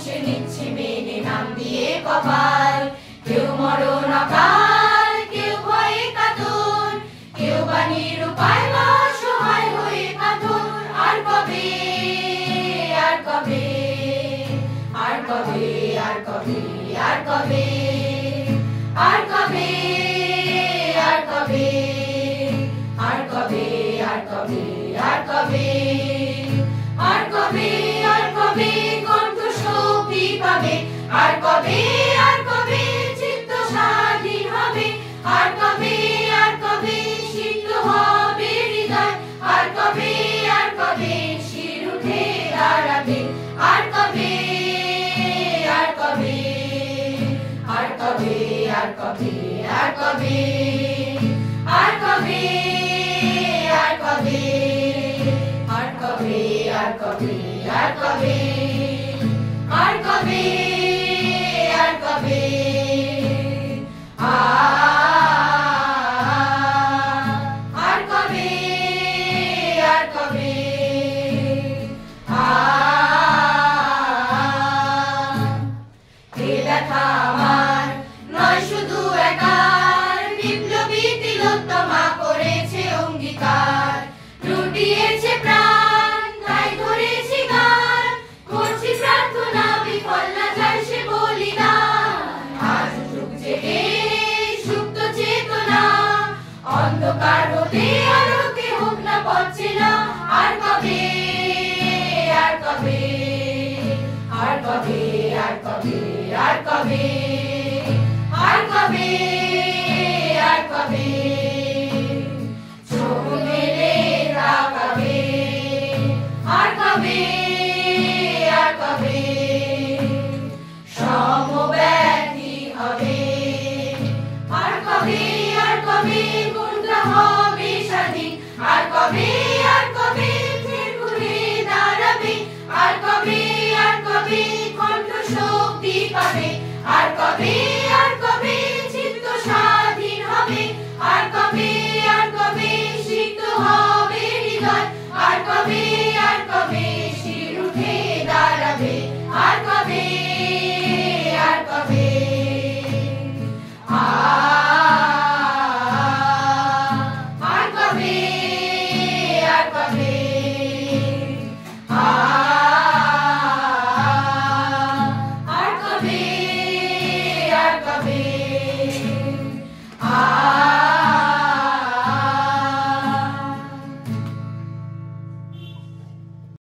সে নিচ্ছে মেনে নাম দিয়ে কপাল। কেউ মরণ অকাল, কেউ ভয়ে কাতর, কেউ বা নিরুপায় বা সহায় হয়ে কাতর। আর কবে, আর কবে, আর কবে, আর কবে, আর কবে, আর কবে, আর কবে, আর কবে, আর কবে, আর কবে, আর কবে, আর কবে কণ্ঠ শক্তি পাবে। আর কবে, আর কবে চিত্ত স্বাধীন হবে। আর কবে, আর কবে সিদ্ধ হবে হৃদয়। আর কবে, আর কবে শির উঠে দাঁড়াবে। আর কবে, আর কবে, আর কবে, আর কবে, আর কবে, আর কবে, আর কবে, আর কবে, আর কবে, আর কবে, আর কবে, আর কবে, আর কবে, আর কবে, এ ব্যথা আমার নয় শুধু একার, বিপ্লবী তিলোত্তমা করেছে অঙ্গীকার। লুটিয়েছে প্রাণ, তাই ধরেছি গান, করছি প্রার্থনা বিফল না যায় সে বলিদান। আজ যুগ জেগে সুপ্ত চেতনা, অন্ধকার হতে আলোকে হোক না পথ চেনা। আর কবে, আর কবে, আর কবে, আর কবে, আর কবে, আর কবে।